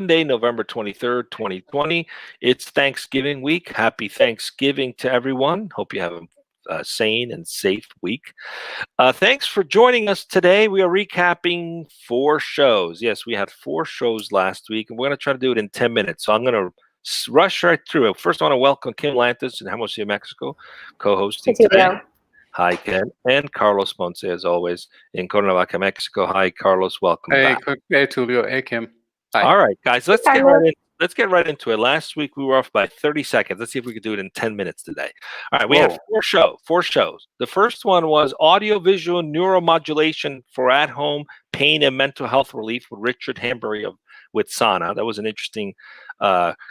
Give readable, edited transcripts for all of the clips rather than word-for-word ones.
Monday, November 23rd, 2020. It's Thanksgiving week. Happy Thanksgiving to everyone. Hope you have a sane and safe week. Thanks for joining us today. We are recapping 4 shows. Yes, we had 4 shows last week, and we're going to try to do it in 10 minutes. So I'm going to rush right through it. First, I want to welcome Kim Lantis in Hermosillo, Mexico, co-hosting today. Hi, Ken. And Carlos Ponce, as always, in Cuernavaca, Mexico. Hi, Carlos. Welcome back. Hey, Tulio. Hey, Kim. Hi. All right, guys. Let's get right into it. Last week, we were off by 30 seconds. Let's see if we could do it in 10 minutes today. All right, we had 4 shows. The first one was audio-visual neuromodulation for at-home pain and mental health relief with Richard Hanbury with Sana. That was an interesting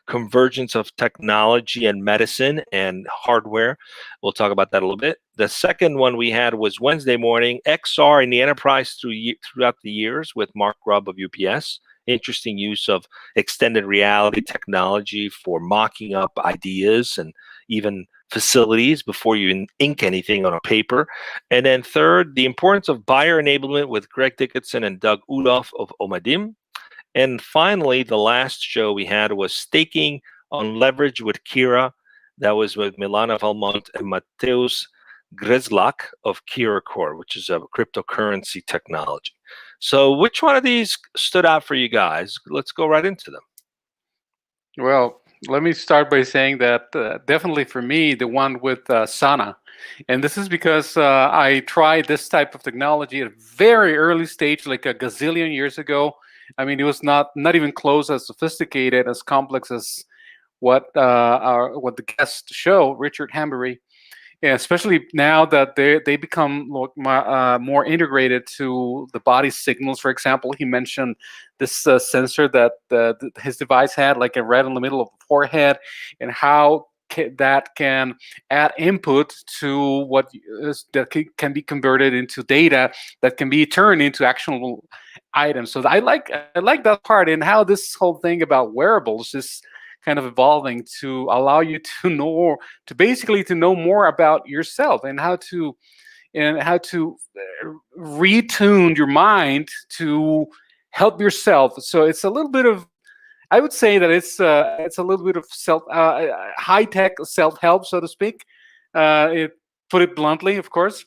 convergence of technology and medicine and hardware. We'll talk about that a little bit. The second one we had was Wednesday morning, XR in the enterprise throughout the years with Mark Grob of UPS. Interesting use of extended reality technology for mocking up ideas and even facilities before you ink anything on a paper. And then third, the importance of buyer enablement with Greg Dickinson and Doug Udoff of Omedym. And finally, the last show we had was Staking on Leverage with Kira. That was with Milana, Valmont, and Mateusz Grzelak of Kira Core, which is a cryptocurrency technology. So which one of these stood out for you guys? Let's go right into them. Well, let me start by saying that definitely for me, the one with Sana. And this is because I tried this type of technology at a very early stage, like a gazillion years ago. I mean, it was not even close as sophisticated, as complex as what the guest show, Richard Hanbury. Yeah, especially now that they become more integrated to the body's signals. For example, he mentioned this sensor that his device had, like a right in the middle of the forehead, and how that can add input to what can be converted into data that can be turned into actionable items. So I like that part, and how this whole thing about wearables is kind of evolving to allow you to basically know more about yourself and how to retune your mind to help yourself. So it's a little bit of, I would say that it's a little bit of high-tech self-help, so to speak. Put it bluntly, of course,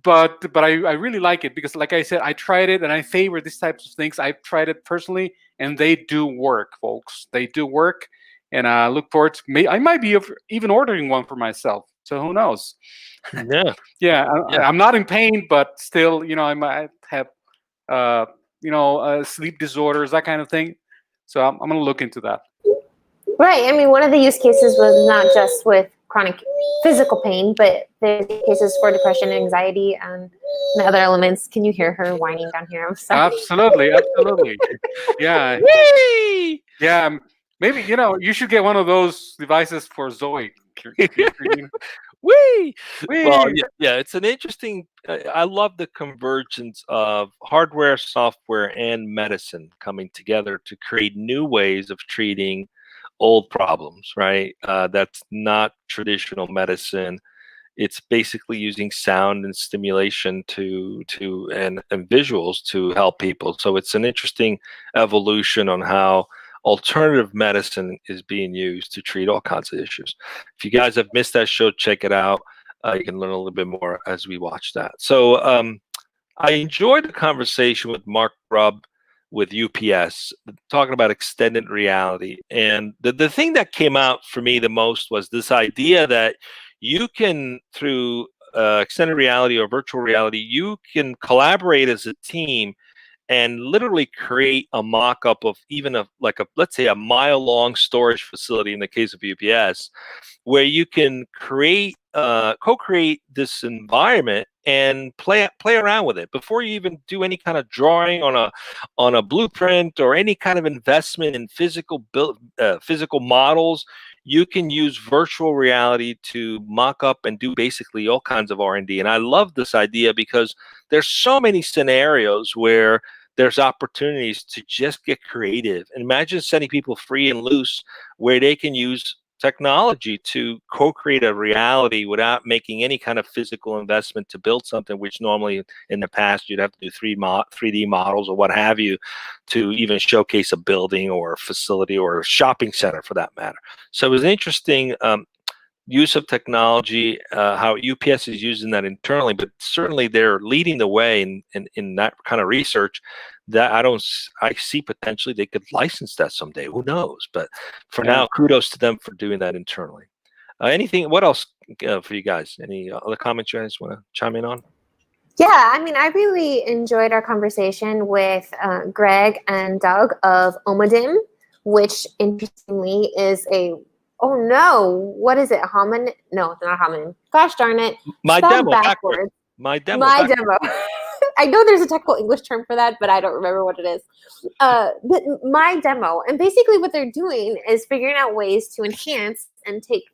but I really like it because, like I said, I tried it and I favor these types of things. I've tried it personally, and they do work, folks. They do work, and I look forward to. I might be even ordering one for myself. So who knows? Yeah. I'm not in pain, but still, I might have, sleep disorders, that kind of thing. So I'm going to look into that. Right. I mean, one of the use cases was not just with chronic physical pain, but there's cases for depression, anxiety, and other elements. Can you hear her whining down here? I'm sorry. Absolutely. Yeah. Yay! Yeah. Maybe, you should get one of those devices for Zoe. Whee! Well, yeah, it's an interesting. I love the convergence of hardware, software, and medicine coming together to create new ways of treating old problems. Right? That's not traditional medicine. It's basically using sound and stimulation and visuals to help people. So it's an interesting evolution on how alternative medicine is being used to treat all kinds of issues. If you guys have missed that show, check it out. You can learn a little bit more as we watch that. So I enjoyed the conversation with Mark Grob with UPS, talking about extended reality. And the thing that came out for me the most was this idea that you can, through extended reality or virtual reality, you can collaborate as a team and literally create a mock-up of even let's say a mile-long storage facility in the case of UPS, where you can co-create this environment and play around with it before you even do any kind of drawing on a blueprint or any kind of investment in physical models. You can use virtual reality to mock up and do basically all kinds of R&D. And I love this idea because there's so many scenarios where there's opportunities to just get creative. And imagine setting people free and loose where they can use technology to co-create a reality without making any kind of physical investment to build something, which normally in the past you'd have to do 3D models or what have you to even showcase a building or a facility or a shopping center for that matter. So it was an interesting use of technology, how UPS is using that internally, but certainly they're leading the way in that kind of research that I see potentially they could license that someday. Who knows? But for now, kudos to them for doing that internally. What else for you guys? Any other comments you guys want to chime in on? Yeah, I mean, I really enjoyed our conversation with Greg and Doug of Omedym, which interestingly is oh no, what is it? Homin? No, it's not homin. Gosh darn it. My Spelled demo backwards. My demo. I know there's a technical English term for that, but I don't remember what it is. But my demo, and basically what they're doing is figuring out ways to enhance and take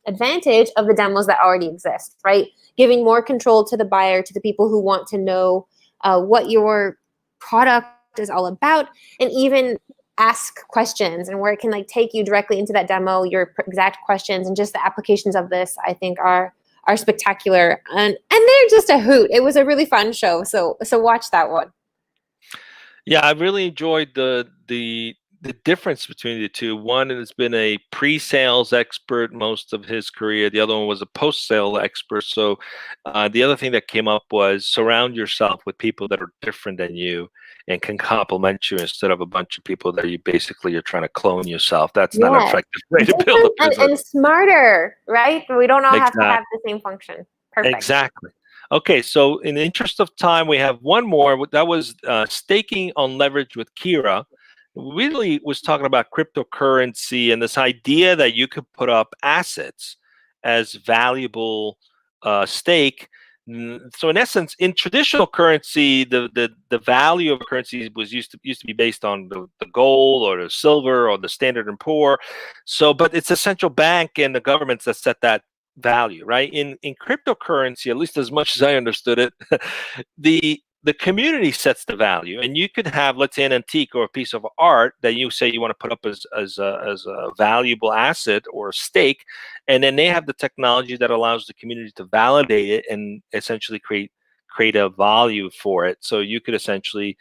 advantage of the demos that already exist, right? Giving more control to the buyer, to the people who want to know what your product is all about, and even ask questions, and where it can like take you directly into that demo, your exact questions, and just the applications of this, I think are spectacular, and they're just a hoot. It was a really fun show, so watch that one. Yeah, I really enjoyed the difference between the two. One has been a pre-sales expert most of his career. The other one was a post-sale expert. So the other thing that came up was surround yourself with people that are different than you and can complement you instead of a bunch of people that you're trying to clone yourself. That's not an effective way to build a business. And smarter, right? We don't all have to have the same function. Perfect. Exactly. Okay, so in the interest of time, we have one more. That was Staking on Leverage with Kira. Really was talking about cryptocurrency and this idea that you could put up assets as valuable stake. So in essence, in traditional currency, the value of a currency was used to be based on the gold or the silver or the Standard & Poor. So, but it's a central bank and the governments that set that value, right? In cryptocurrency, at least as much as I understood it, the community sets the value, and you could have, let's say, an antique or a piece of art that you say you want to put up as a valuable asset or a stake, and then they have the technology that allows the community to validate it and essentially create a value for it. So you could essentially,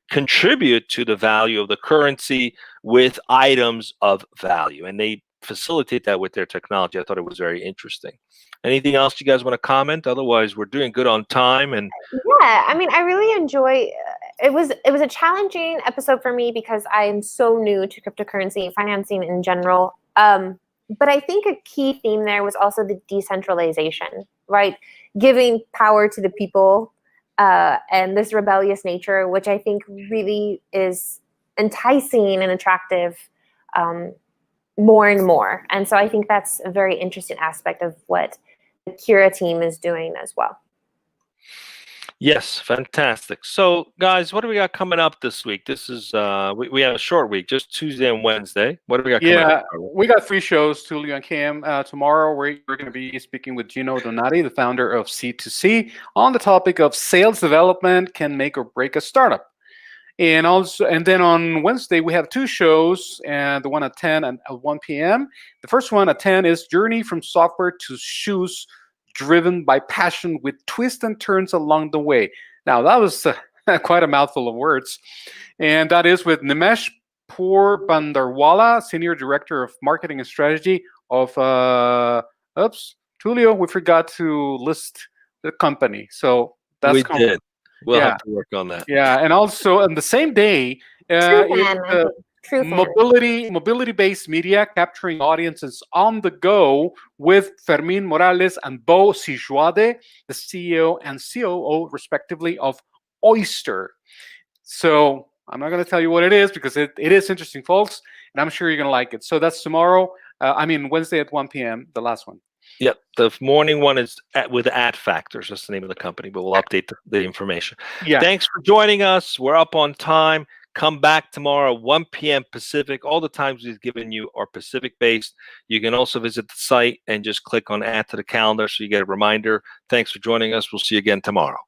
contribute to the value of the currency with items of value, and they facilitate that with their technology. I thought it was very interesting. Anything else you guys want to comment? Otherwise, we're doing good on time. And yeah, I mean, I really enjoy. It was a challenging episode for me because I am so new to cryptocurrency financing in general. But I think a key theme there was also the decentralization, right? Giving power to the people and this rebellious nature, which I think really is enticing and attractive more and more. And so I think that's a very interesting aspect of what the Kira team is doing as well. Yes, fantastic. So, guys, what do we got coming up this week? This is we have a short week, just Tuesday and Wednesday. What do we got coming up? We got 3 shows, Tulio and Cam. Tomorrow, we're going to be speaking with Gino Donati, the founder of C2C, on the topic of sales development can make or break a startup. And then on Wednesday, we have 2 shows, and the one at 10 and at 1 p.m. The first one at 10 is Journey from Software to Shoes, Driven by Passion with Twists and Turns Along the Way. Now, that was quite a mouthful of words. And that is with Nimesh Poorbandarwala, Senior Director of Marketing and Strategy of, Tulio, we forgot to list the company. So that's we did. We'll have to work on that. Yeah, and also on the same day, mobility-based media capturing audiences on the go with Fermin Morales and Bo Sijuade, the CEO and COO, respectively, of Oyster. So I'm not going to tell you what it is because it is interesting, folks, and I'm sure you're going to like it. So that's tomorrow. Wednesday at 1 p.m., the last one. Yep, the morning one is with Ad Factors. That's the name of the company, but we'll update the information. Yeah. Thanks for joining us. We're up on time. Come back tomorrow, 1 p.m. Pacific. All the times we've given you are Pacific-based. You can also visit the site and just click on Add to the Calendar so you get a reminder. Thanks for joining us. We'll see you again tomorrow.